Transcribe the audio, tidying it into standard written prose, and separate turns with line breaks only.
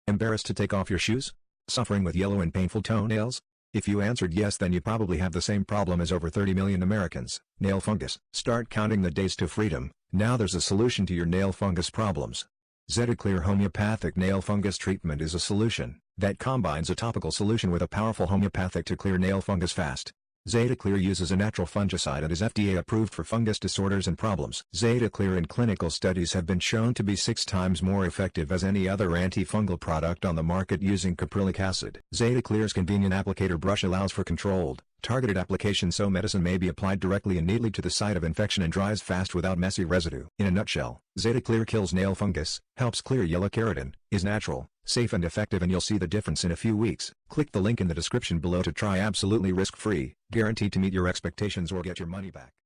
Embarrassed to take off your shoes? Suffering with yellow and painful toenails? If you answered yes, then you probably have the same problem as over 30 million Americans. Nail fungus. Start counting the days to freedom. Now there's a solution to your nail fungus problems. ZetaClear homeopathic nail fungus treatment is a solution that combines a topical solution with a powerful homeopathic to clear nail fungus fast. ZetaClear uses a natural fungicide and is FDA approved for fungus disorders and problems. ZetaClear in clinical studies have been shown to be 6 times more effective as any other antifungal product on the market using caprylic acid. ZetaClear's convenient applicator brush allows for controlled, targeted application so medicine may be applied directly and neatly to the site of infection and dries fast without messy residue. In a nutshell, ZetaClear kills nail fungus, helps clear yellow keratin, is natural, safe and effective, and you'll see the difference in a few weeks. Click the link in the description below to try absolutely risk-free, guaranteed to meet your expectations or get your money back.